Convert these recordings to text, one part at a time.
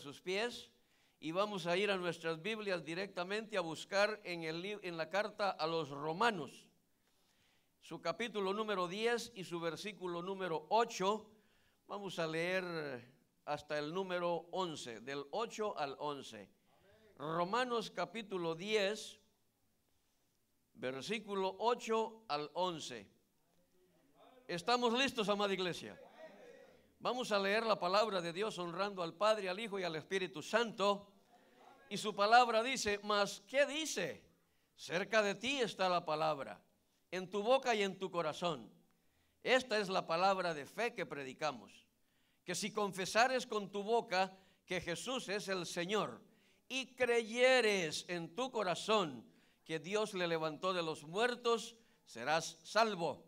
sus pies y vamos a ir a nuestras Biblias directamente a buscar en la carta a los Romanos, su capítulo número 10 y su versículo número 8. Vamos a leer hasta el número 11, del 8 al 11. Romanos capítulo 10, versículo 8 al 11. ¿Estamos listos, amada iglesia? Vamos a leer la palabra de Dios honrando al Padre, al Hijo y al Espíritu Santo. Y su palabra dice, mas ¿qué dice? Cerca de ti está la palabra, en tu boca y en tu corazón. Esta es la palabra de fe que predicamos, que si confesares con tu boca que Jesús es el Señor y creyeres en tu corazón que Dios le levantó de los muertos, serás salvo.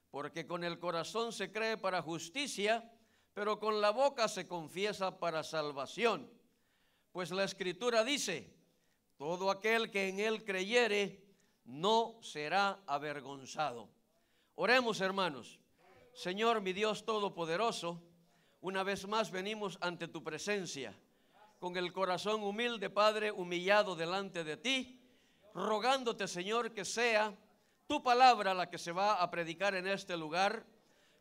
Porque con el corazón se cree para justicia, pero con la boca se confiesa para salvación. Pues la Escritura dice, todo aquel que en él creyere no será avergonzado. Oremos, hermanos. Señor, mi Dios todopoderoso, una vez más venimos ante tu presencia, con el corazón humilde, Padre, humillado delante de ti, rogándote, Señor, que sea tu palabra la que se va a predicar en este lugar,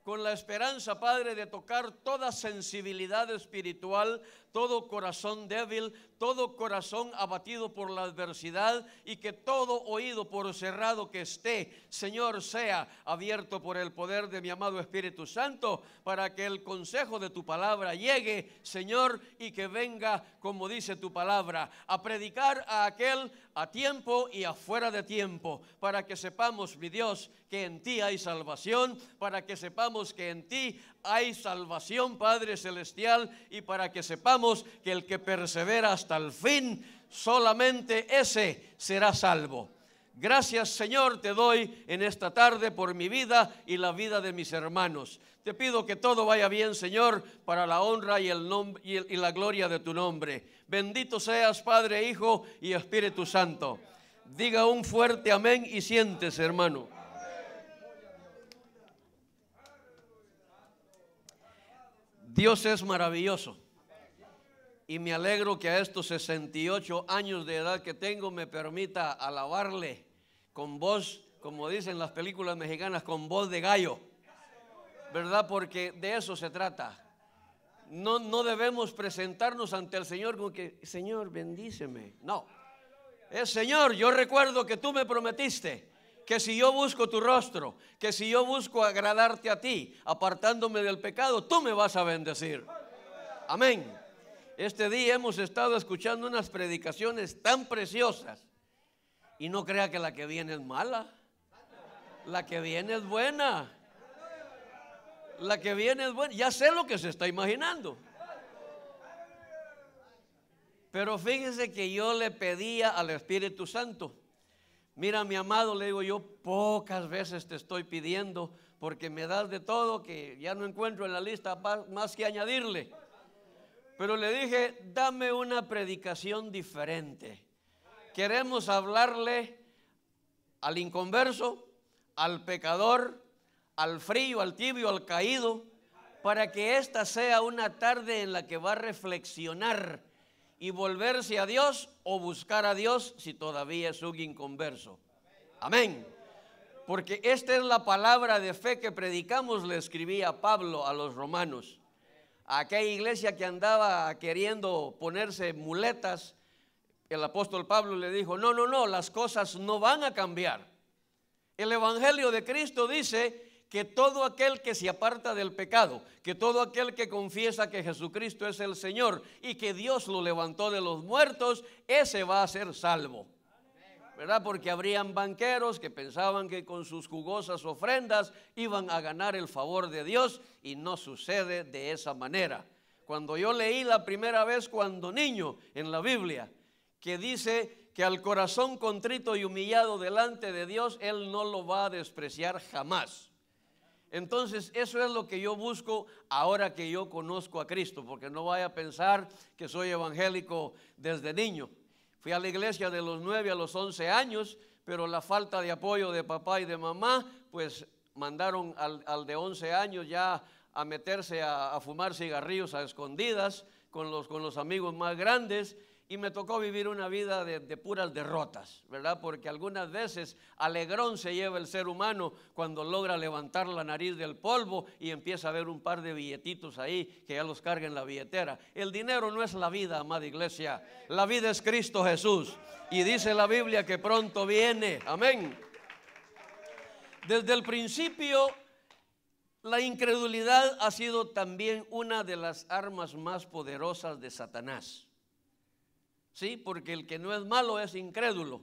con la esperanza, Padre, de tocar toda sensibilidad espiritual, todo corazón débil, todo corazón abatido por la adversidad, y que todo oído por cerrado que esté, Señor, sea abierto por el poder de mi amado Espíritu Santo, para que el consejo de tu palabra llegue, Señor, y que venga, como dice tu palabra, a predicar a aquel a tiempo y afuera de tiempo, para que sepamos, mi Dios, que en ti hay salvación, para que sepamos que en ti hay salvación, Padre Celestial, y para que sepamos que el que persevera hasta el fin, solamente ese será salvo. Gracias, Señor, te doy en esta tarde por mi vida y la vida de mis hermanos. Te pido que todo vaya bien, Señor, para la honra y la gloria de tu nombre. Bendito seas, Padre, Hijo y Espíritu Santo. Diga un fuerte amén y siéntese, hermano. Dios es maravilloso y me alegro que a estos 68 años de edad que tengo me permita alabarle con voz, como dicen las películas mexicanas, con voz de gallo, ¿verdad? Porque de eso se trata. No debemos presentarnos ante el Señor como que, Señor, bendíceme. No, es Señor, yo recuerdo que tú me prometiste que si yo busco tu rostro, que si yo busco agradarte a ti, apartándome del pecado, tú me vas a bendecir. Amén. Este día hemos estado escuchando unas predicaciones tan preciosas y no crea que la que viene es mala. La que viene es buena. La que viene es buena. Ya sé lo que se está imaginando. Pero fíjese que yo le pedía al Espíritu Santo. Mira, mi amado, le digo yo, pocas veces te estoy pidiendo porque me das de todo que ya no encuentro en la lista más que añadirle. Pero le dije, dame una predicación diferente. Queremos hablarle al inconverso, al pecador, al frío, al tibio, al caído, para que esta sea una tarde en la que va a reflexionar y volverse a Dios o buscar a Dios si todavía es un inconverso. Amén. Porque esta es la palabra de fe que predicamos, le escribía Pablo a los romanos. A aquella iglesia que andaba queriendo ponerse muletas, el apóstol Pablo le dijo, no, las cosas no van a cambiar. El evangelio de Cristo dice que todo aquel que se aparta del pecado, que todo aquel que confiesa que Jesucristo es el Señor y que Dios lo levantó de los muertos, ese va a ser salvo, ¿verdad? Porque habrían banqueros que pensaban que con sus jugosas ofrendas iban a ganar el favor de Dios, y no sucede de esa manera. Cuando yo leí la primera vez cuando niño en la Biblia, que dice que al corazón contrito y humillado delante de Dios, Él no lo va a despreciar jamás. Entonces eso es lo que yo busco ahora que yo conozco a Cristo, porque no vaya a pensar que soy evangélico desde niño. Fui a la iglesia de los 9 a los 11 años, pero la falta de apoyo de papá y de mamá, pues mandaron al de 11 años ya a meterse a fumar cigarrillos a escondidas. con los amigos más grandes, y me tocó vivir una vida de puras derrotas, ¿verdad? Porque algunas veces alegrón se lleva el ser humano cuando logra levantar la nariz del polvo y empieza a ver un par de billetitos ahí que ya los carga en la billetera. El dinero no es la vida, amada iglesia. La vida es Cristo Jesús. Y dice la Biblia que pronto viene. Amén. Desde el principio, la incredulidad ha sido también una de las armas más poderosas de Satanás. Sí, porque el que no es malo es incrédulo,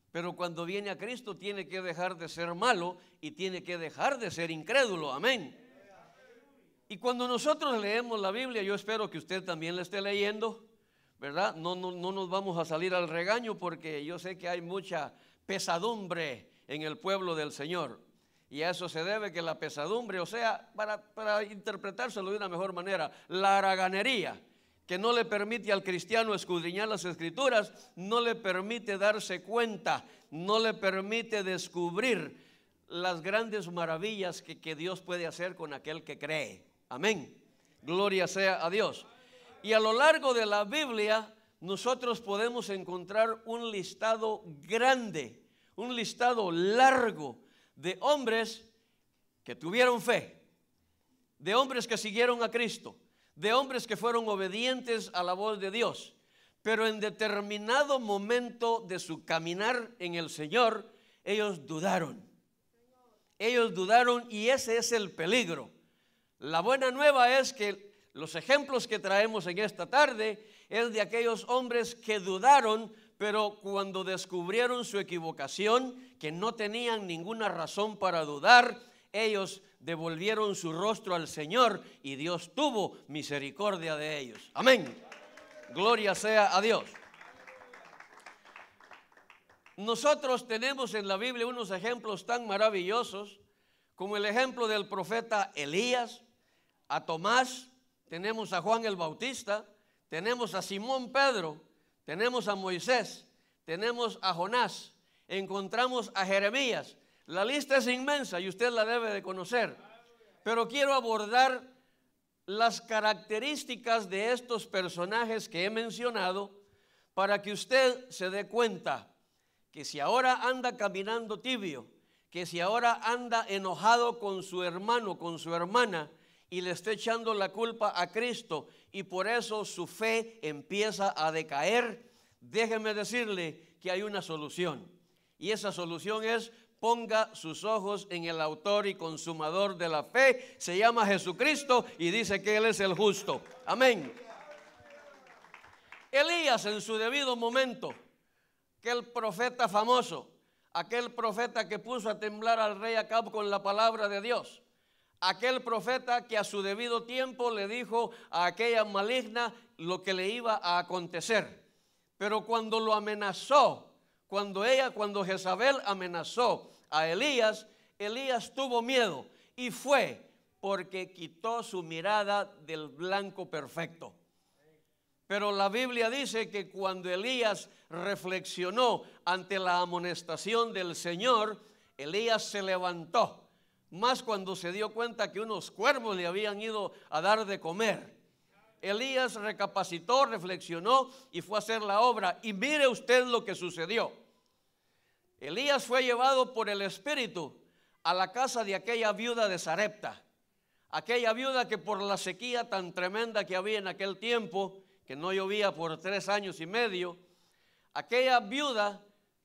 pero cuando viene a Cristo tiene que dejar de ser malo y tiene que dejar de ser incrédulo. Amén. Y cuando nosotros leemos la Biblia, yo espero que usted también la esté leyendo, ¿verdad? No nos vamos a salir al regaño, porque yo sé que hay mucha pesadumbre en el pueblo del Señor. Y a eso se debe que la pesadumbre, o sea, para interpretárselo de una mejor manera, la haraganería, que no le permite al cristiano escudriñar las Escrituras, no le permite darse cuenta, no le permite descubrir las grandes maravillas que Dios puede hacer con aquel que cree. Amén. Gloria sea a Dios. Y a lo largo de la Biblia nosotros podemos encontrar un listado grande, un listado largo de hombres que tuvieron fe, de hombres que siguieron a Cristo, de hombres que fueron obedientes a la voz de Dios, pero en determinado momento de su caminar en el Señor, ellos dudaron. Ellos dudaron, y ese es el peligro. La buena nueva es que los ejemplos que traemos en esta tarde es de aquellos hombres que dudaron, pero cuando descubrieron su equivocación, que no tenían ninguna razón para dudar, ellos devolvieron su rostro al Señor y Dios tuvo misericordia de ellos. Amén. Gloria sea a Dios. Nosotros tenemos en la Biblia unos ejemplos tan maravillosos como el ejemplo del profeta Elías, a Tomás, tenemos a Juan el Bautista, tenemos a Simón Pedro, tenemos a Moisés, tenemos a Jonás, encontramos a Jeremías. La lista es inmensa y usted la debe de conocer, pero quiero abordar las características de estos personajes que he mencionado para que usted se dé cuenta que si ahora anda caminando tibio, que si ahora anda enojado con su hermano, con su hermana, y le está echando la culpa a Cristo y por eso su fe empieza a decaer, déjeme decirle que hay una solución, y esa solución es: ponga sus ojos en el autor y consumador de la fe. Se llama Jesucristo y dice que Él es el justo. Amén. Elías, en su debido momento, aquel profeta famoso, aquel profeta que puso a temblar al rey Acab con la palabra de Dios, aquel profeta que a su debido tiempo le dijo a aquella maligna lo que le iba a acontecer. Pero cuando lo amenazó, cuando Jezabel amenazó a Elías, Elías tuvo miedo, y fue porque quitó su mirada del blanco perfecto. Pero la Biblia dice que cuando Elías reflexionó ante la amonestación del Señor, Elías se levantó, más cuando se dio cuenta que unos cuervos le habían ido a dar de comer. Elías recapacitó, reflexionó y fue a hacer la obra. Y mire usted lo que sucedió. Elías fue llevado por el Espíritu a la casa de aquella viuda de Sarepta, aquella viuda que por la sequía tan tremenda que había en aquel tiempo, que no llovía por 3 años y medio, aquella viuda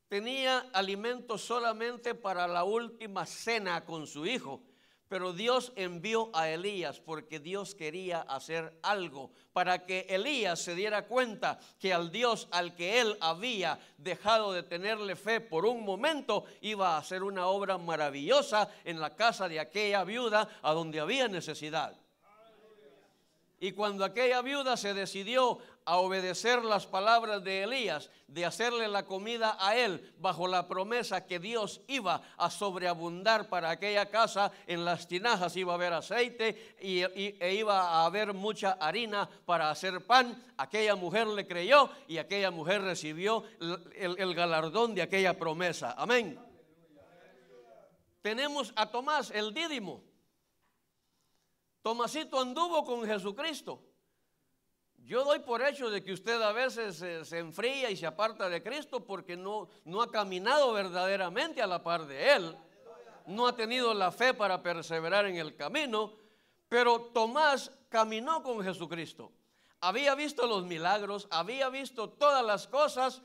tenía alimento solamente para la última cena con su hijo. Pero Dios envió a Elías porque Dios quería hacer algo para que Elías se diera cuenta que al Dios al que él había dejado de tenerle fe por un momento iba a hacer una obra maravillosa en la casa de aquella viuda a donde había necesidad. Y cuando aquella viuda se decidió a obedecer las palabras de Elías, de hacerle la comida a él, bajo la promesa que Dios iba a sobreabundar para aquella casa, en las tinajas iba a haber aceite e iba a haber mucha harina para hacer pan, aquella mujer le creyó y aquella mujer recibió el galardón de aquella promesa. Amén. Tenemos a Tomás, el Dídimo. Tomasito anduvo con Jesucristo. Yo doy por hecho de que usted a veces se enfría y se aparta de Cristo porque no ha caminado verdaderamente a la par de Él. No ha tenido la fe para perseverar en el camino. Pero Tomás caminó con Jesucristo. Había visto los milagros, había visto todas las cosas,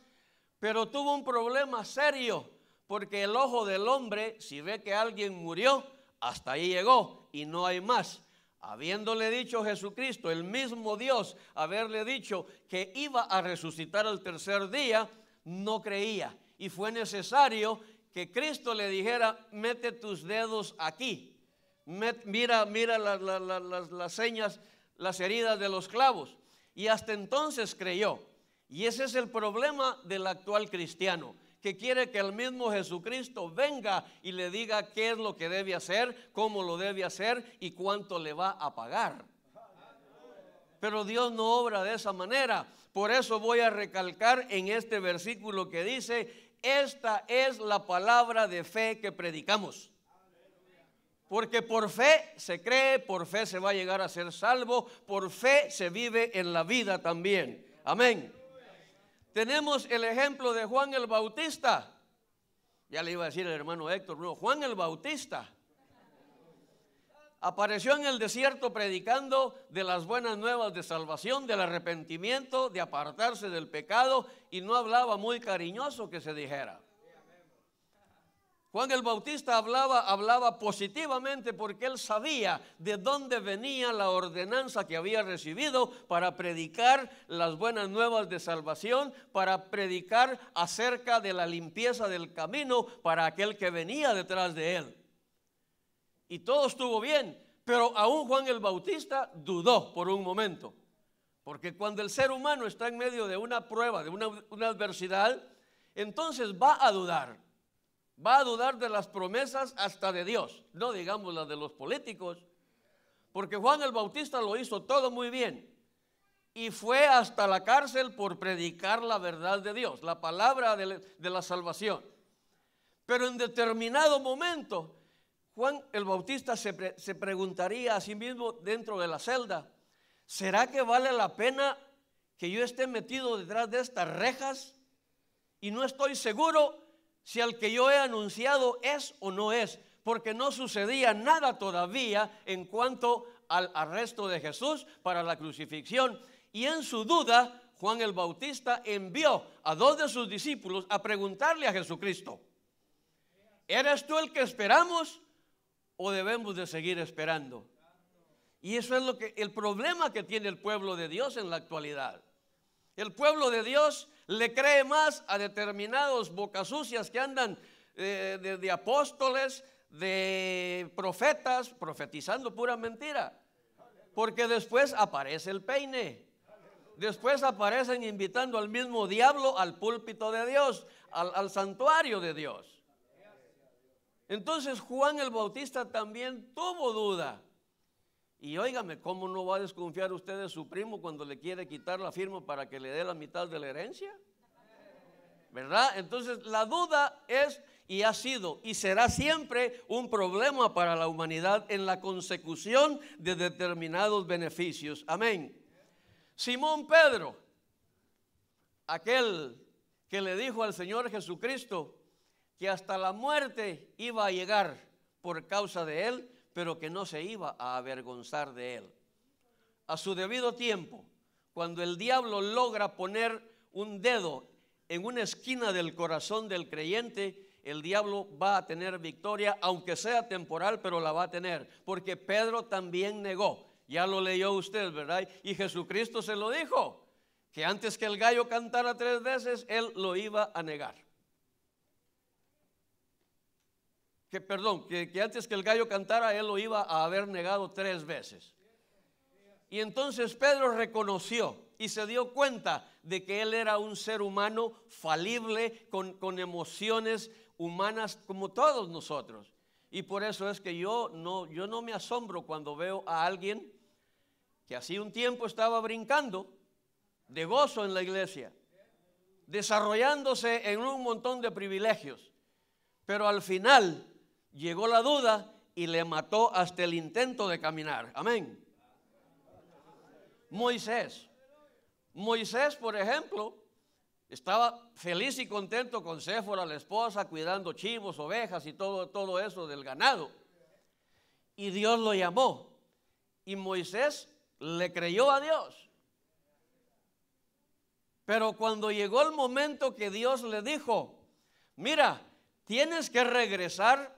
pero tuvo un problema serio, porque el ojo del hombre, si ve que alguien murió, hasta ahí llegó y no hay más. Habiéndole dicho Jesucristo, el mismo Dios, haberle dicho que iba a resucitar al tercer día, no creía. Y fue necesario que Cristo le dijera: mete tus dedos aquí, mira las señas, las heridas de los clavos. Y hasta entonces creyó. Y ese es el problema del actual cristiano, que quiere que el mismo Jesucristo venga y le diga qué es lo que debe hacer, cómo lo debe hacer y cuánto le va a pagar. Pero Dios no obra de esa manera. Por eso voy a recalcar en este versículo que dice: esta es la palabra de fe que predicamos. Porque por fe se cree, por fe se va a llegar a ser salvo, por fe se vive en la vida también. Amén. Tenemos el ejemplo de Juan el Bautista. Ya le iba a decir el hermano Héctor, no, Juan el Bautista apareció en el desierto predicando de las buenas nuevas de salvación, del arrepentimiento, de apartarse del pecado, y no hablaba muy cariñoso que se dijera. Juan el Bautista hablaba positivamente porque él sabía de dónde venía la ordenanza que había recibido para predicar las buenas nuevas de salvación, para predicar acerca de la limpieza del camino para aquel que venía detrás de él. Y todo estuvo bien, pero aún Juan el Bautista dudó por un momento. Porque cuando el ser humano está en medio de una prueba, de una adversidad, entonces va a dudar. Va a dudar de las promesas hasta de Dios, no digamos las de los políticos, porque Juan el Bautista lo hizo todo muy bien y fue hasta la cárcel por predicar la verdad de Dios, la palabra de la salvación. Pero en determinado momento, Juan el Bautista se preguntaría a sí mismo dentro de la celda: ¿será que vale la pena que yo esté metido detrás de estas rejas? Y no estoy seguro si al que yo he anunciado es o no es, porque no sucedía nada todavía en cuanto al arresto de Jesús para la crucifixión. Y en su duda, Juan el Bautista envió a 2 de sus discípulos a preguntarle a Jesucristo: ¿eres tú el que esperamos o debemos de seguir esperando? Y eso es el problema que tiene el pueblo de Dios en la actualidad. El pueblo de Dios le cree más a determinados bocasucias que andan de apóstoles, de profetas, profetizando pura mentira. Porque después aparece el peine. Después aparecen invitando al mismo diablo al púlpito de Dios, al santuario de Dios. Entonces Juan el Bautista también tuvo duda. Y óigame, ¿cómo no va a desconfiar usted de su primo cuando le quiere quitar la firma para que le dé la mitad de la herencia? ¿Verdad? Entonces la duda es y ha sido y será siempre un problema para la humanidad en la consecución de determinados beneficios. Amén. Simón Pedro, aquel que le dijo al Señor Jesucristo que hasta la muerte iba a llegar por causa de él, pero que no se iba a avergonzar de él. A su debido tiempo, cuando el diablo logra poner un dedo en una esquina del corazón del creyente, el diablo va a tener victoria, aunque sea temporal, pero la va a tener, porque Pedro también negó. Ya lo leyó usted, ¿verdad? Y Jesucristo se lo dijo, que antes que el gallo cantara 3 veces, él lo iba a negar. Que antes que el gallo cantara, él lo iba a haber negado 3 veces. Y entonces Pedro reconoció y se dio cuenta de que él era un ser humano falible, con emociones humanas como todos nosotros. Y por eso es que yo no me asombro cuando veo a alguien que hace un tiempo estaba brincando de gozo en la iglesia, desarrollándose en un montón de privilegios, pero al final llegó la duda y le mató hasta el intento de caminar. Amén. Moisés Moisés, por ejemplo, estaba feliz y contento con Séfora, la esposa, cuidando chivos, ovejas y todo eso del ganado. Y Dios lo llamó. Y Moisés le creyó a Dios. Pero cuando llegó el momento que Dios le dijo, mira, tienes que regresar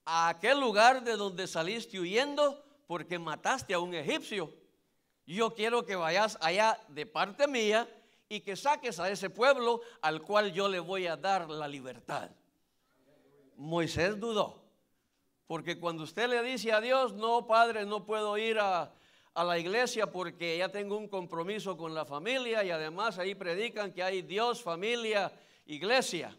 a aquel lugar de donde saliste huyendo porque mataste a un egipcio. Yo quiero que vayas allá de parte mía y que saques a ese pueblo al cual yo le voy a dar la libertad. Moisés dudó, porque cuando usted le dice a Dios, no, Padre, no puedo ir a la iglesia porque ya tengo un compromiso con la familia, y además ahí predican que hay Dios, familia, iglesia.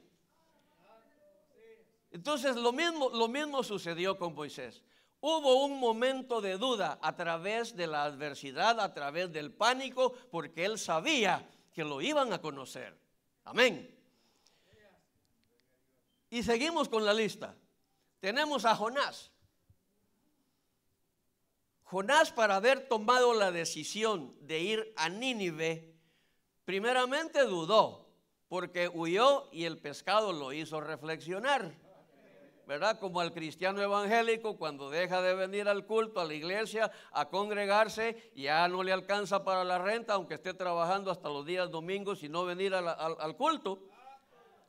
Entonces lo mismo sucedió con Moisés. Hubo un momento de duda a través de la adversidad, a través del pánico, porque él sabía que lo iban a conocer. Amén. Y seguimos con la lista. Tenemos a Jonás. Jonás, para haber tomado la decisión de ir a Nínive, primeramente dudó, porque huyó y el pescado lo hizo reflexionar. ¿Verdad? Como al cristiano evangélico, cuando deja de venir al culto, a la iglesia, a congregarse, ya no le alcanza para la renta, aunque esté trabajando hasta los días domingos y no venir al culto.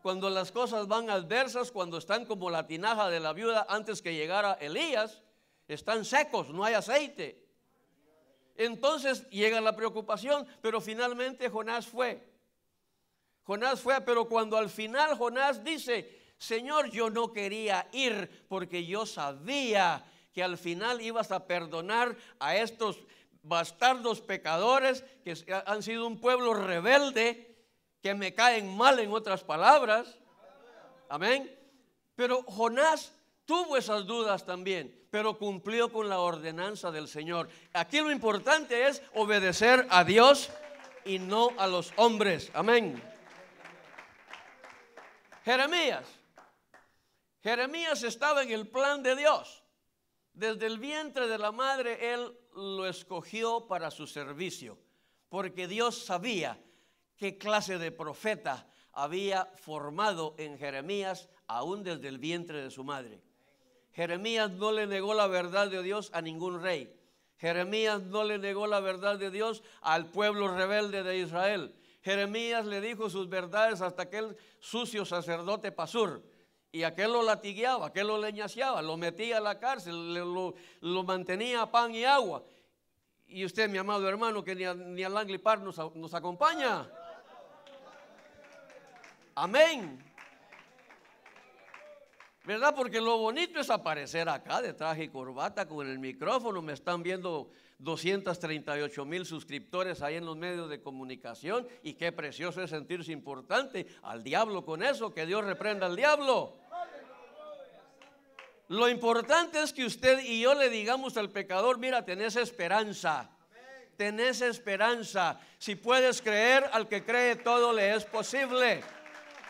Cuando las cosas van adversas, cuando están como la tinaja de la viuda antes que llegara Elías, están secos, no hay aceite. Entonces llega la preocupación, pero finalmente Jonás fue. Pero cuando al final Jonás dice, Señor, yo no quería ir porque yo sabía que al final ibas a perdonar a estos bastardos pecadores que han sido un pueblo rebelde, que me caen mal, en otras palabras. Amén. Pero Jonás tuvo esas dudas también, pero cumplió con la ordenanza del Señor. Aquí lo importante es obedecer a Dios y no a los hombres. Amén. Jeremías estaba en el plan de Dios. Desde el vientre de la madre él lo escogió para su servicio, porque Dios sabía qué clase de profeta había formado en Jeremías aún desde el vientre de su madre. Jeremías no le negó la verdad de Dios a ningún rey. Jeremías no le negó la verdad de Dios al pueblo rebelde de Israel. Jeremías le dijo sus verdades hasta aquel sucio sacerdote Pasur. Y aquel lo latigueaba, aquel lo leñaseaba, lo metía a la cárcel, lo mantenía a pan y agua. Y usted, mi amado hermano, que ni a Langley Park nos acompaña. Amén. ¿Verdad? Porque lo bonito es aparecer acá de traje y corbata con el micrófono. Me están viendo 238,000 suscriptores ahí en los medios de comunicación. Y qué precioso es sentirse importante. Al diablo con eso, que Dios reprenda al diablo. Lo importante es que usted y yo le digamos al pecador, mira, tenés esperanza. Tenés esperanza. Si puedes creer, al que cree todo le es posible.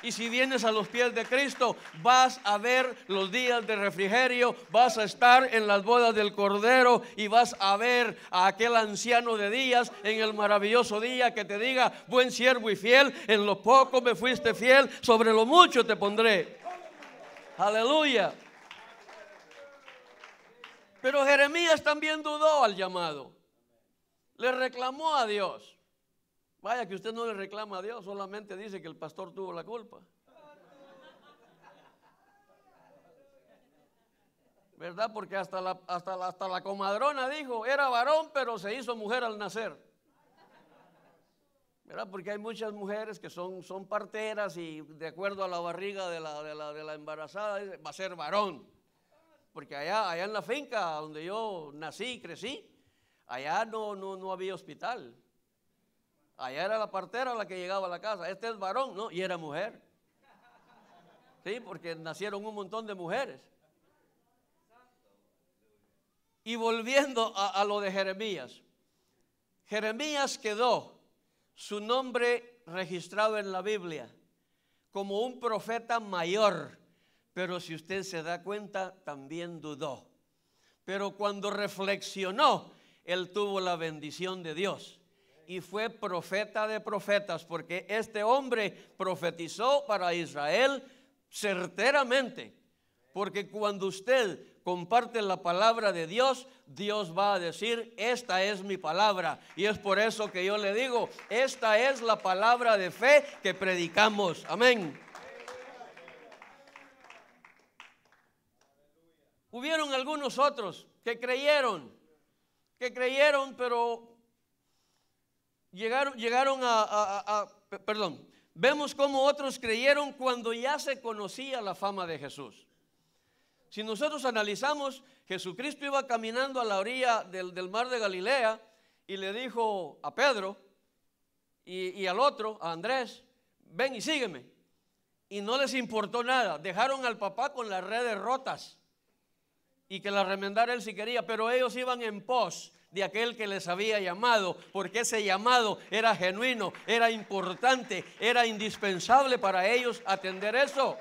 Y si vienes a los pies de Cristo, vas a ver los días de refrigerio, vas a estar en las bodas del Cordero y vas a ver a aquel anciano de días en el maravilloso día que te diga, buen siervo y fiel, en lo poco me fuiste fiel, sobre lo mucho te pondré. Aleluya. Pero Jeremías también dudó al llamado. Le reclamó a Dios. Vaya que usted no le reclama a Dios, solamente dice que el pastor tuvo la culpa. ¿Verdad? Porque hasta la comadrona dijo, era varón pero se hizo mujer al nacer. ¿Verdad? Porque hay muchas mujeres que son parteras y de acuerdo a la barriga de la embarazada dice, va a ser varón. Porque allá en la finca donde yo nací y crecí, allá no había hospital. Allá era la partera la que llegaba a la casa. Este es varón, ¿no? Y era mujer. Sí, porque nacieron un montón de mujeres. Y volviendo a lo de Jeremías. Jeremías quedó su nombre registrado en la Biblia como un profeta mayor. Pero si usted se da cuenta, también dudó. Pero cuando reflexionó, él tuvo la bendición de Dios. y fue profeta de profetas, porque este hombre profetizó para Israel certeramente. Porque cuando usted comparte la palabra de Dios, Dios va a decir, esta es mi palabra. Y es por eso que yo le digo, esta es la palabra de fe que predicamos. Amén. Hubieron algunos otros que creyeron, pero llegaron perdón, vemos cómo otros creyeron cuando ya se conocía la fama de Jesús. Si nosotros analizamos, Jesucristo iba caminando a la orilla del mar de Galilea y le dijo a Pedro y al otro, a Andrés, ven y sígueme. Y no les importó nada, dejaron al papá con las redes rotas y que las remendara él si quería, pero ellos iban en pos de aquel que les había llamado, porque ese llamado era genuino, era importante, era indispensable para ellos atender eso.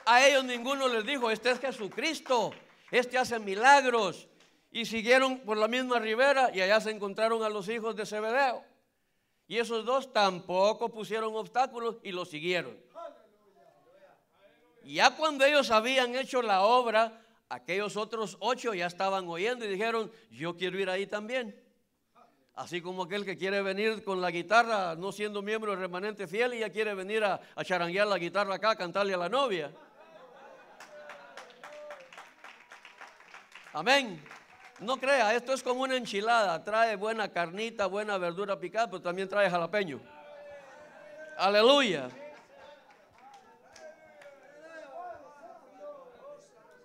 A ellos ninguno les dijo, este es Jesucristo, este hace milagros. Y siguieron por la misma ribera y allá se encontraron a los hijos de Zebedeo. Y esos dos tampoco pusieron obstáculos y lo siguieron. Y ya cuando ellos habían hecho la obra, aquellos otros 8 ya estaban oyendo y dijeron, yo quiero ir ahí también. Así como aquel que quiere venir con la guitarra, no siendo miembro del remanente fiel, y ya quiere venir a charanguear la guitarra acá, a cantarle a la novia. Amén. No crea, esto es como una enchilada. Trae buena carnita, buena verdura picada, pero también trae jalapeño. Aleluya.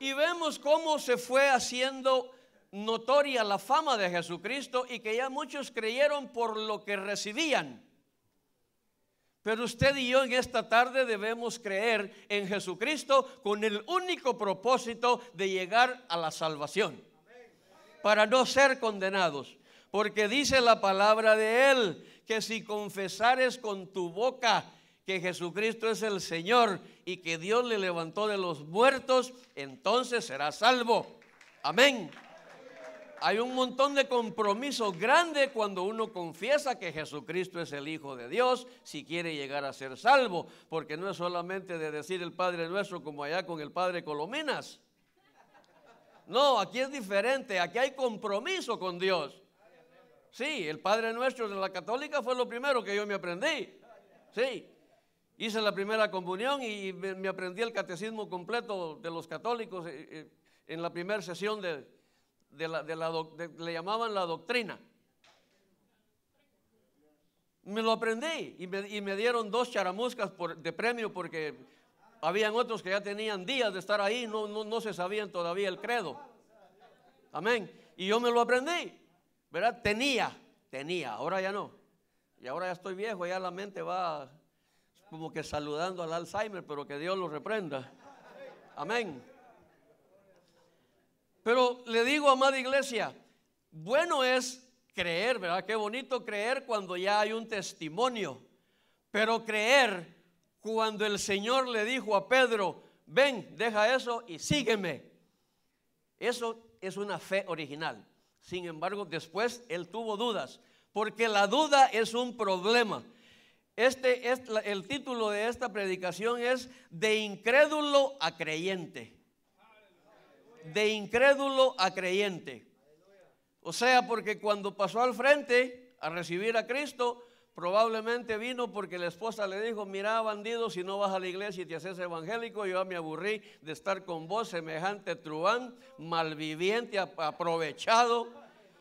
Y vemos cómo se fue haciendo notoria la fama de Jesucristo y que ya muchos creyeron por lo que recibían. Pero usted y yo en esta tarde debemos creer en Jesucristo con el único propósito de llegar a la salvación, para no ser condenados. Porque dice la palabra de Él, que si confesares con tu boca que Jesucristo es el Señor y que Dios le levantó de los muertos, entonces serás salvo. Amén. Hay un montón de compromiso grande cuando uno confiesa que Jesucristo es el Hijo de Dios, si quiere llegar a ser salvo, porque no es solamente de decir el Padre Nuestro como allá con el Padre Colominas. No, aquí es diferente, aquí hay compromiso con Dios. Sí, el Padre Nuestro de la católica fue lo primero que yo me aprendí. Sí, hice la primera comunión y me aprendí el catecismo completo de los católicos en la primera sesión le llamaban la doctrina. Me lo aprendí y me dieron 2 charamuscas de premio, porque habían otros que ya tenían días de estar ahí, no se sabían todavía el credo. Amén. Y yo me lo aprendí, ¿verdad? Tenía, ahora ya no. Y ahora ya estoy viejo, ya la mente va como que saludando al Alzheimer, pero que Dios lo reprenda. Amén. Pero le digo, amada iglesia, bueno es creer, ¿verdad? Qué bonito creer cuando ya hay un testimonio. Pero creer cuando el Señor le dijo a Pedro, ven, deja eso y sígueme. Eso es una fe original. Sin embargo, después él tuvo dudas, porque la duda es un problema. El título de esta predicación es de incrédulo a creyente. De incrédulo a creyente. O sea, porque cuando pasó al frente a recibir a Cristo, probablemente vino porque la esposa le dijo, mira, bandido, si no vas a la iglesia y te haces evangélico, yo ya me aburrí de estar con vos, semejante truán, malviviente, aprovechado.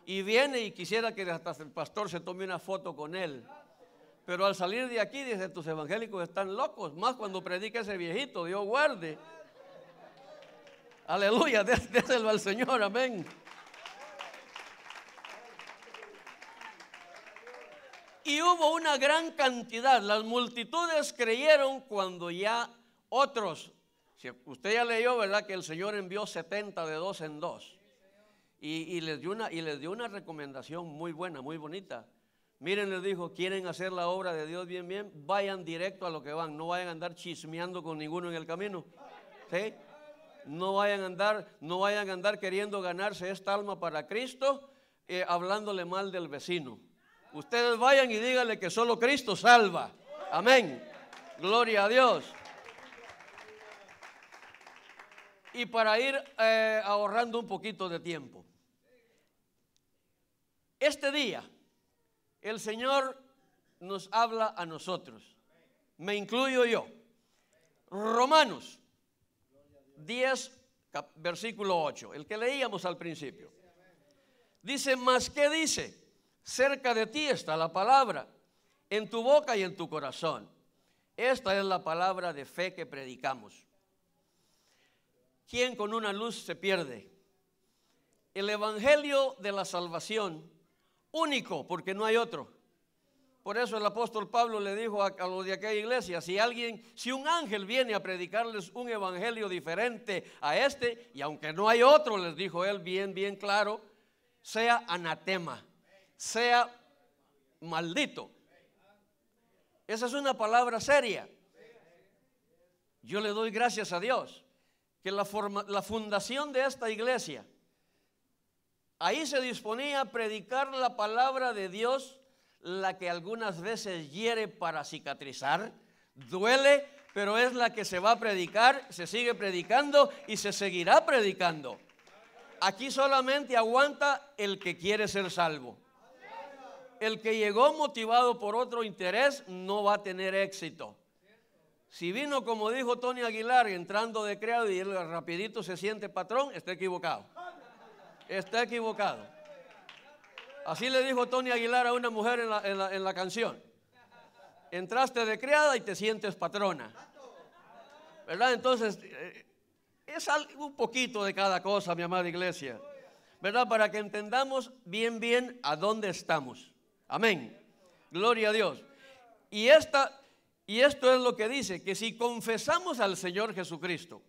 Y viene y quisiera que hasta el pastor se tome una foto con él. Pero al salir de aquí dice, tus evangélicos están locos, más cuando predica ese viejito, Dios guarde. Aleluya, déselo al Señor, amén. Y hubo una gran cantidad, las multitudes creyeron cuando ya otros, si usted ya leyó, ¿verdad? Que el Señor envió 70 de 2 en 2 y les dio una recomendación muy buena, muy bonita. Miren, les dijo, quieren hacer la obra de Dios bien, vayan directo a lo que van, no vayan a andar chismeando con ninguno en el camino. ¿Sí? No vayan a andar queriendo ganarse esta alma para Cristo, hablándole mal del vecino. Ustedes vayan y díganle que solo Cristo salva. Amén. Gloria a Dios. Y para ir ahorrando un poquito de tiempo, este día el Señor nos habla a nosotros, me incluyo yo. Romanos 10, versículo 8, el que leíamos al principio. Dice, ¿mas qué dice? Cerca de ti está la palabra, en tu boca y en tu corazón. Esta es la palabra de fe que predicamos. ¿Quién con una luz se pierde? El evangelio de la salvación, único, porque no hay otro. Por eso el apóstol Pablo le dijo a los de aquella iglesia, si un ángel viene a predicarles un evangelio diferente a este, y aunque no hay otro, les dijo él bien claro, sea anatema, sea maldito. Esa es una palabra seria. Yo le doy gracias a Dios que la fundación de esta iglesia, ahí se disponía a predicar la palabra de Dios, la que algunas veces hiere para cicatrizar, duele, pero es la que se va a predicar, se sigue predicando y se seguirá predicando. Aquí solamente aguanta el que quiere ser salvo. El que llegó motivado por otro interés no va a tener éxito. Si vino, como dijo Tony Aguilar, entrando de criado y él rapidito se siente patrón, está equivocado. Está equivocado. Así le dijo Tony Aguilar a una mujer en la canción. Entraste de criada y te sientes patrona, ¿verdad? Entonces, es un poquito de cada cosa, mi amada iglesia, ¿verdad? Para que entendamos bien a dónde estamos. Amén. Gloria a Dios. Y esto es lo que dice, que si confesamos al Señor Jesucristo,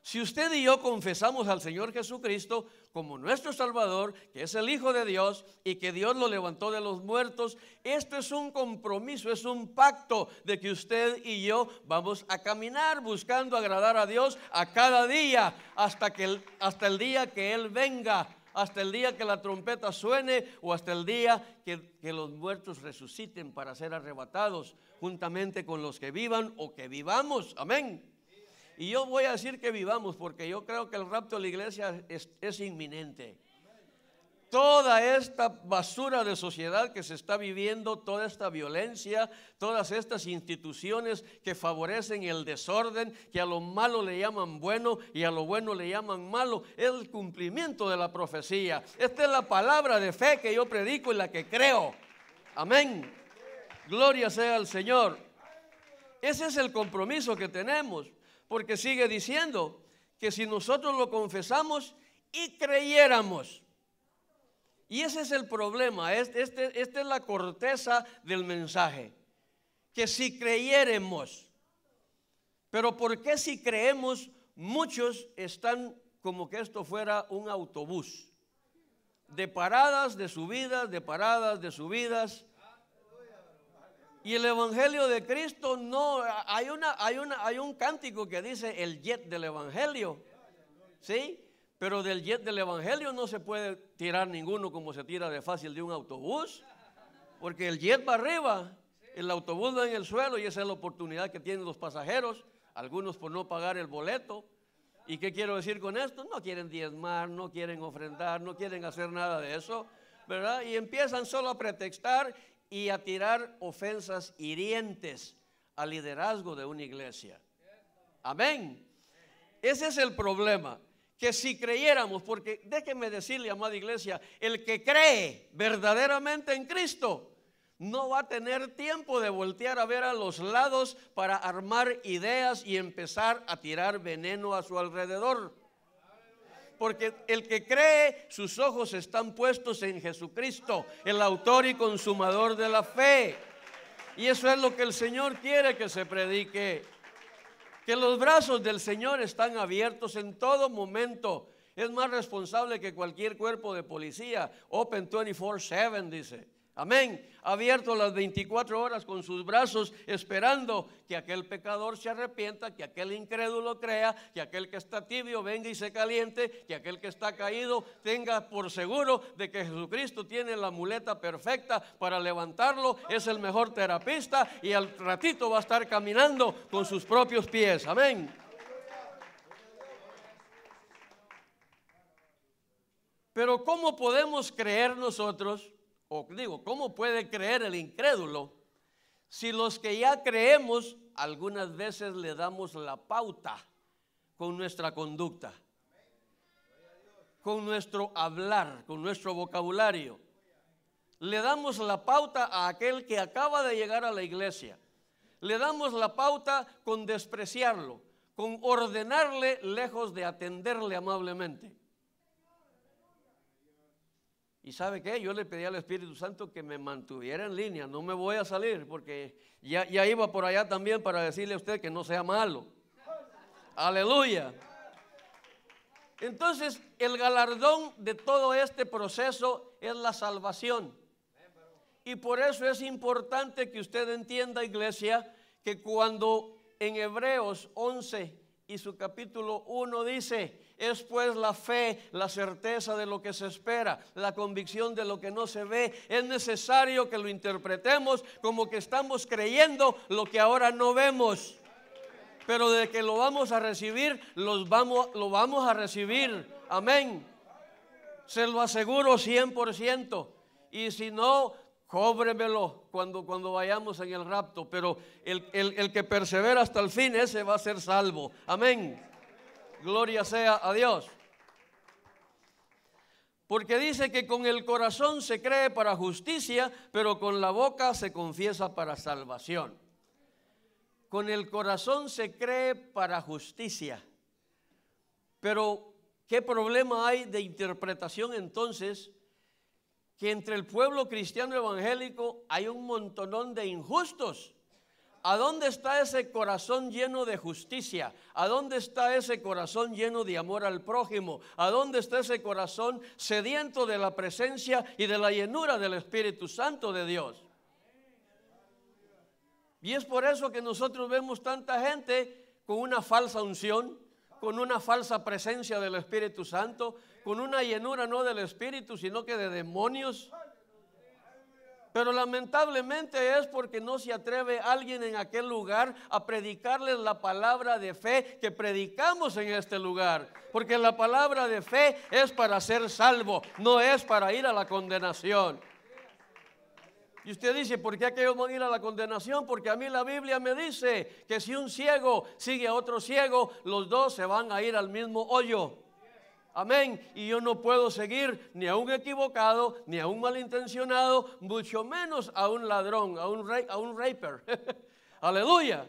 si usted y yo confesamos al Señor Jesucristo como nuestro Salvador, que es el Hijo de Dios y que Dios lo levantó de los muertos, esto es un compromiso, es un pacto de que usted y yo vamos a caminar buscando agradar a Dios a cada día hasta el día que Él venga, hasta el día que la trompeta suene o hasta el día que los muertos resuciten para ser arrebatados juntamente con los que vivan o que vivamos. Amén. Y yo voy a decir que vivamos porque yo creo que el rapto de la iglesia es inminente. Toda esta basura de sociedad que se está viviendo, toda esta violencia, todas estas instituciones que favorecen el desorden, que a lo malo le llaman bueno y a lo bueno le llaman malo, es el cumplimiento de la profecía. Esta es la palabra de fe que yo predico y la que creo. Amén. Gloria sea al Señor. Ese es el compromiso que tenemos, porque sigue diciendo que si nosotros lo confesamos y creyéramos. Y ese es el problema, esta es la corteza del mensaje, que si creyéremos. Pero ¿por qué si creemos? Muchos están como que esto fuera un autobús, de paradas, de subidas, de paradas, de subidas. Y el evangelio de Cristo no, hay un cántico que dice el jet del evangelio, ¿sí? Pero del jet del evangelio no se puede tirar ninguno como se tira de fácil de un autobús, porque el jet va arriba, el autobús va en el suelo y esa es la oportunidad que tienen los pasajeros, algunos por no pagar el boleto. ¿Y qué quiero decir con esto? No quieren diezmar, no quieren ofrendar, no quieren hacer nada de eso, ¿verdad? Y empiezan solo a pretextar y a tirar ofensas hirientes al liderazgo de una iglesia. Amén. Ese es el problema, que si creyéramos, porque déjenme decirle, amada iglesia, el que cree verdaderamente en Cristo no va a tener tiempo de voltear a ver a los lados para armar ideas y empezar a tirar veneno a su alrededor. Porque el que cree, sus ojos están puestos en Jesucristo, el autor y consumador de la fe. Y eso es lo que el Señor quiere que se predique. Que los brazos del Señor están abiertos en todo momento. Es más responsable que cualquier cuerpo de policía. Open 24/7, dice. Amén. Abierto las 24 horas con sus brazos, esperando que aquel pecador se arrepienta, que aquel incrédulo crea, que aquel que está tibio venga y se caliente, que aquel que está caído tenga por seguro de que Jesucristo tiene la muleta perfecta para levantarlo, es el mejor terapista y al ratito va a estar caminando con sus propios pies. Amén. Pero ¿cómo podemos creer nosotros? O digo, ¿cómo puede creer el incrédulo si los que ya creemos algunas veces le damos la pauta con nuestra conducta, con nuestro hablar, con nuestro vocabulario? Le damos la pauta a aquel que acaba de llegar a la iglesia. Le damos la pauta con despreciarlo, con ordenarle lejos de atenderle amablemente. ¿Y sabe qué? Yo le pedí al Espíritu Santo que me mantuviera en línea. No me voy a salir porque ya iba por allá también para decirle a usted que no sea malo. Aleluya. Entonces, el galardón de todo este proceso es la salvación. Y por eso es importante que usted entienda, iglesia, que cuando en Hebreos 11 y su capítulo 1 dice: es pues la fe, la certeza de lo que se espera, la convicción de lo que no se ve. Es necesario que lo interpretemos como que estamos creyendo lo que ahora no vemos. Pero de que lo vamos a recibir, lo vamos a recibir. Amén. Se lo aseguro 100%. Y si no, cóbremelo cuando vayamos en el rapto. Pero el que persevera hasta el fin, ese va a ser salvo. Amén. Gloria sea a Dios. Porque dice que con el corazón se cree para justicia, pero con la boca se confiesa para salvación. Con el corazón se cree para justicia. Pero ¿qué problema hay de interpretación entonces? Que entre el pueblo cristiano evangélico hay un montonón de injustos. ¿A dónde está ese corazón lleno de justicia? ¿A dónde está ese corazón lleno de amor al prójimo? ¿A dónde está ese corazón sediento de la presencia y de la llenura del Espíritu Santo de Dios? Y es por eso que nosotros vemos tanta gente con una falsa unción, con una falsa presencia del Espíritu Santo, con una llenura no del Espíritu, sino que de demonios. Pero lamentablemente es porque no se atreve alguien en aquel lugar a predicarles la palabra de fe que predicamos en este lugar. Porque la palabra de fe es para ser salvo, no es para ir a la condenación. Y usted dice, ¿por qué aquellos van a ir a la condenación? Porque a mí la Biblia me dice que si un ciego sigue a otro ciego, los dos se van a ir al mismo hoyo. Amén. Y yo no puedo seguir ni a un equivocado, ni a un malintencionado, mucho menos a un ladrón, a un raper. Aleluya.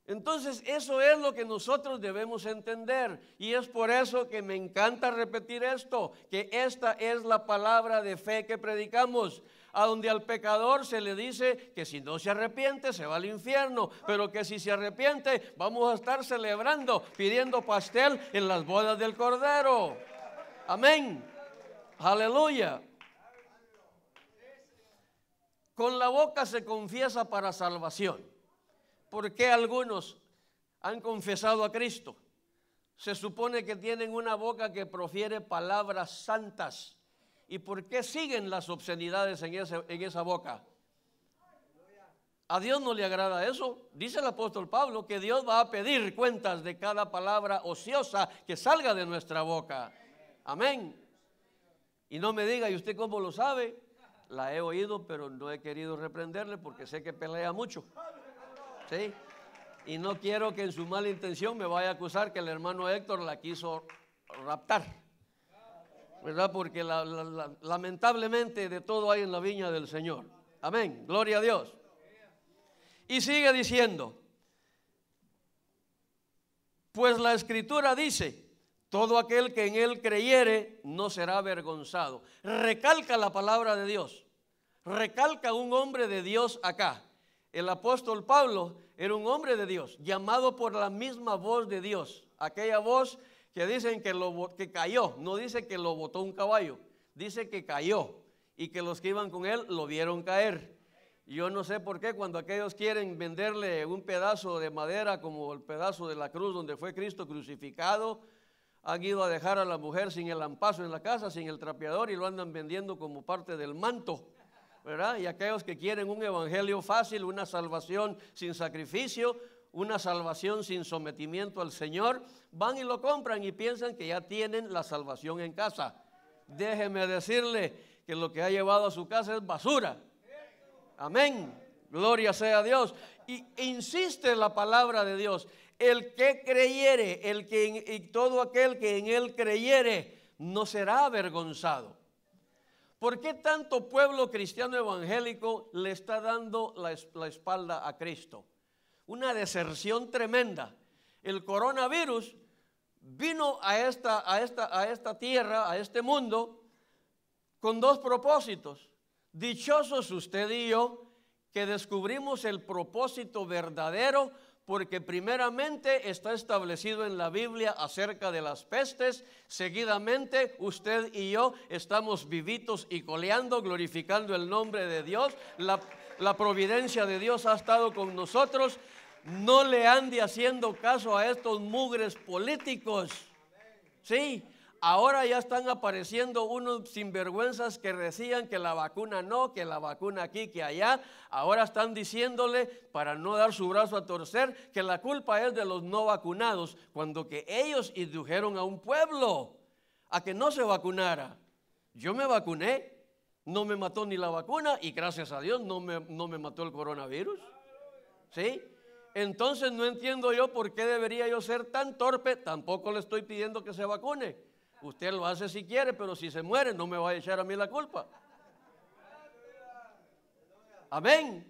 Entonces eso es lo que nosotros debemos entender. Y es por eso que me encanta repetir esto, que esta es la palabra de fe que predicamos. A donde al pecador se le dice que si no se arrepiente se va al infierno, pero que si se arrepiente vamos a estar celebrando, pidiendo pastel en las bodas del Cordero. Amén. Aleluya. Con la boca se confiesa para salvación. ¿Por qué algunos han confesado a Cristo? Se supone que tienen una boca que profiere palabras santas. ¿Y por qué siguen las obscenidades en esa boca? A Dios no le agrada eso. Dice el apóstol Pablo que Dios va a pedir cuentas de cada palabra ociosa que salga de nuestra boca. Amén. Y no me diga, ¿y usted cómo lo sabe? La he oído, pero no he querido reprenderle porque sé que pelea mucho. ¿Sí? Y no quiero que en su mala intención me vaya a acusar que el hermano Héctor la quiso raptar. ¿Verdad? Porque lamentablemente de todo hay en la viña del Señor. Amén, gloria a Dios. Y sigue diciendo, pues la Escritura dice, todo aquel que en él creyere no será avergonzado. Recalca la palabra de Dios, recalca un hombre de Dios acá. El apóstol Pablo era un hombre de Dios, llamado por la misma voz de Dios, aquella voz que dicen que cayó, no dice que lo botó un caballo, dice que cayó. y que los que iban con él lo vieron caer. Yo no sé por qué cuando aquellos quieren venderle un pedazo de madera como el pedazo de la cruz donde fue Cristo crucificado, han ido a dejar a la mujer sin el lampazo en la casa, sin el trapeador, y lo andan vendiendo como parte del manto, ¿verdad? Y aquellos que quieren un evangelio fácil, una salvación sin sacrificio, una salvación sin sometimiento al Señor, van y lo compran y piensan que ya tienen la salvación en casa. Déjeme decirle que lo que ha llevado a su casa es basura. Amén, gloria sea a Dios. Y insiste la palabra de Dios: el que creyere, y todo aquel que en él creyere, no será avergonzado. ¿Por qué tanto pueblo cristiano evangélico le está dando la espalda a Cristo? Una deserción tremenda. El coronavirus vino a esta tierra, a este mundo, con dos propósitos. Dichosos usted y yo, que descubrimos el propósito verdadero, porque primeramente está establecido en la Biblia acerca de las pestes. Seguidamente usted y yo estamos vivitos y coleando, glorificando el nombre de Dios. La providencia de Dios ha estado con nosotros. No le ande haciendo caso a estos mugres políticos. Sí, ahora ya están apareciendo unos sinvergüenzas que decían que la vacuna no, que la vacuna aquí, que allá. Ahora están diciéndole, para no dar su brazo a torcer, que la culpa es de los no vacunados, cuando que ellos indujeron a un pueblo a que no se vacunara. Yo me vacuné, no me mató ni la vacuna, y gracias a Dios no me mató el coronavirus. ¿Sí? Entonces no entiendo yo por qué debería yo ser tan torpe. Tampoco le estoy pidiendo que se vacune. Usted lo hace si quiere, pero si se muere no me va a echar a mí la culpa. Amén.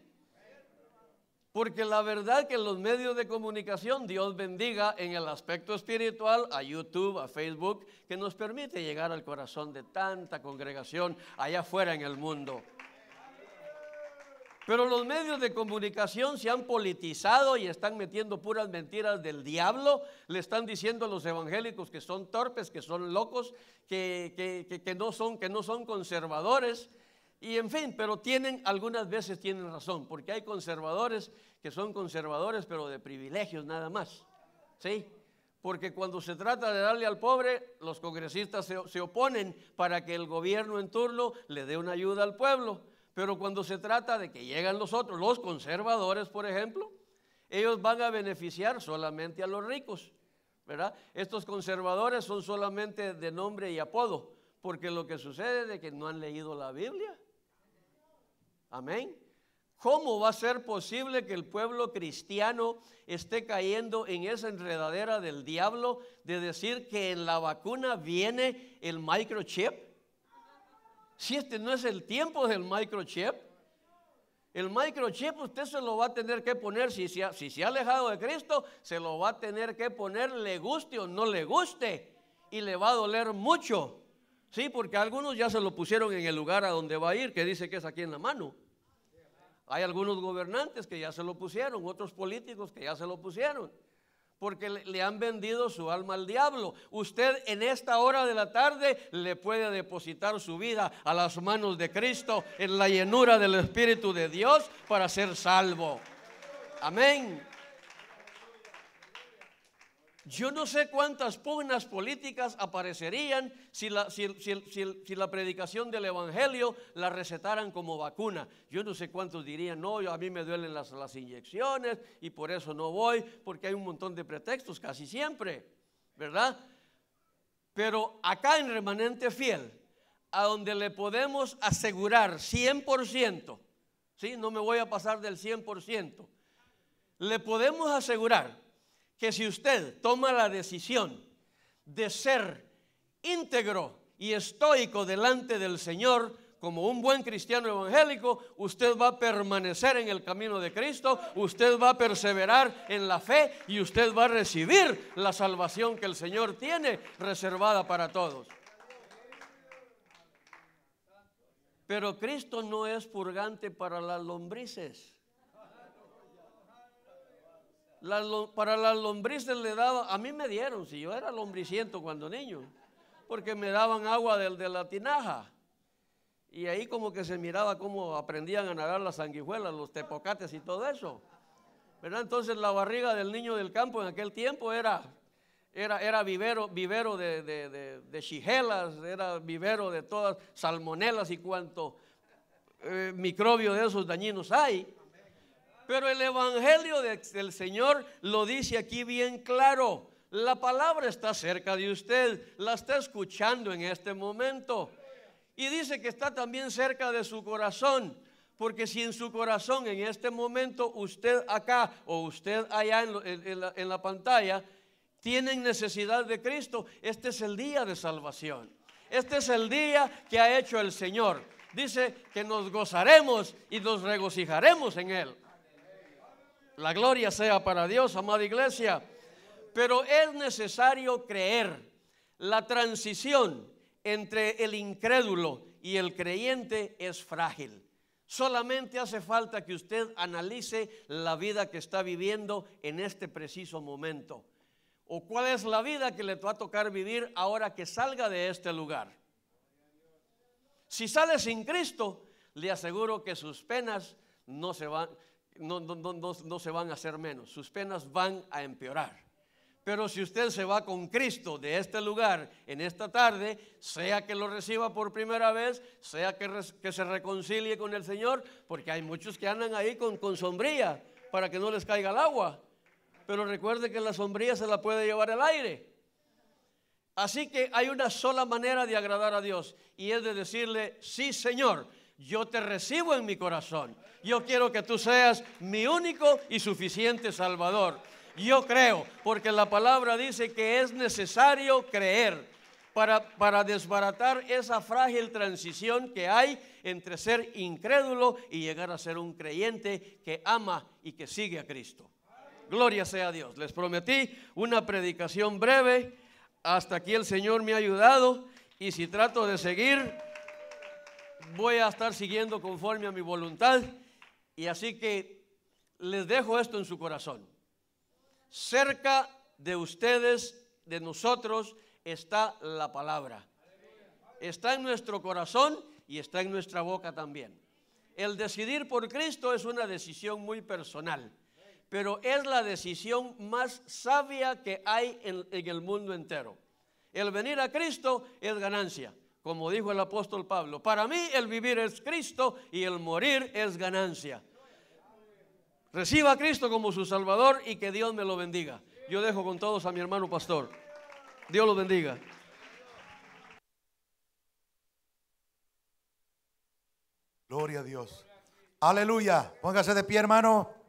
Porque la verdad que los medios de comunicación, Dios bendiga en el aspecto espiritual, a YouTube, a Facebook, que nos permite llegar al corazón de tanta congregación allá afuera en el mundo. Pero los medios de comunicación se han politizado y están metiendo puras mentiras del diablo. Le están diciendo a los evangélicos que son torpes, que son locos, que no son conservadores. Y en fin, pero algunas veces tienen razón, porque hay conservadores que son conservadores, pero de privilegios nada más. ¿Sí? Porque cuando se trata de darle al pobre, los congresistas se oponen para que el gobierno en turno le dé una ayuda al pueblo. Pero cuando se trata de que llegan los otros, los conservadores, por ejemplo, ellos van a beneficiar solamente a los ricos, ¿verdad? Estos conservadores son solamente de nombre y apodo, porque lo que sucede es que no han leído la Biblia. Amén. ¿Cómo va a ser posible que el pueblo cristiano esté cayendo en esa enredadera del diablo de decir que en la vacuna viene el microchip? Si este no es el tiempo del microchip. El microchip usted se lo va a tener que poner, si se ha alejado de Cristo, se lo va a tener que poner, le guste o no le guste, y le va a doler mucho. Sí, porque algunos ya se lo pusieron en el lugar a donde va a ir, que dice que es aquí en la mano. Hay algunos gobernantes que ya se lo pusieron, otros políticos que ya se lo pusieron, porque le han vendido su alma al diablo. Usted en esta hora de la tarde le puede depositar su vida a las manos de Cristo en la llenura del Espíritu de Dios para ser salvo. Amén. Yo no sé cuántas pugnas políticas aparecerían si la predicación del evangelio la recetaran como vacuna. Yo no sé cuántos dirían, no, a mí me duelen las inyecciones y por eso no voy, porque hay un montón de pretextos casi siempre, ¿verdad? Pero acá en Remanente Fiel, a donde le podemos asegurar 100%, ¿sí? No me voy a pasar del 100%, le podemos asegurar que si usted toma la decisión de ser íntegro y estoico delante del Señor como un buen cristiano evangélico, usted va a permanecer en el camino de Cristo, usted va a perseverar en la fe y usted va a recibir la salvación que el Señor tiene reservada para todos. Pero Cristo no es purgante para las lombrices. Para las lombrices le daba, a mí me dieron, si yo era lombriciento cuando niño, porque me daban agua de la tinaja. Y ahí como que se miraba cómo aprendían a nadar las sanguijuelas, los tepocates y todo eso, ¿verdad? Entonces la barriga del niño del campo en aquel tiempo era vivero de shigelas, era vivero de todas salmonelas y cuanto microbio de esos dañinos hay. Pero el evangelio del Señor lo dice aquí bien claro. La palabra está cerca de usted, la está escuchando en este momento. Y dice que está también cerca de su corazón, porque si en su corazón en este momento usted acá o usted allá en la pantalla tienen necesidad de Cristo, este es el día de salvación. Este es el día que ha hecho el Señor. Dice que nos gozaremos y nos regocijaremos en Él. La gloria sea para Dios, amada iglesia. Pero es necesario creer. La transición entre el incrédulo y el creyente es frágil. Solamente hace falta que usted analice la vida que está viviendo en este preciso momento. O cuál es la vida que le va a tocar vivir ahora que salga de este lugar. Si sale sin Cristo, le aseguro que sus penas no se van a hacer menos. Sus penas van a empeorar. Pero si usted se va con Cristo de este lugar en esta tarde, sea que lo reciba por primera vez, sea que se reconcilie con el Señor, porque hay muchos que andan ahí con sombrilla para que no les caiga el agua. Pero recuerde que la sombrilla se la puede llevar el aire. Así que hay una sola manera de agradar a Dios, y es de decirle: sí, Señor, yo te recibo en mi corazón. Yo quiero que tú seas mi único y suficiente Salvador. Yo creo, porque la palabra dice que es necesario creer para desbaratar esa frágil transición que hay entre ser incrédulo y llegar a ser un creyente que ama y que sigue a Cristo. Gloria sea a Dios. Les prometí una predicación breve. Hasta aquí el Señor me ha ayudado, y si trato de seguir, voy a estar siguiendo conforme a mi voluntad. Y así que les dejo esto en su corazón. Cerca de ustedes, de nosotros, está la palabra. Está en nuestro corazón y está en nuestra boca también. El decidir por Cristo es una decisión muy personal, pero es la decisión más sabia que hay en el mundo entero. El venir a Cristo es ganancia, como dijo el apóstol Pablo. Para mí el vivir es Cristo y el morir es ganancia. Reciba a Cristo como su Salvador y que Dios me lo bendiga. Yo dejo con todos a mi hermano pastor. Dios lo bendiga. Gloria a Dios. Aleluya. Póngase de pie, hermano.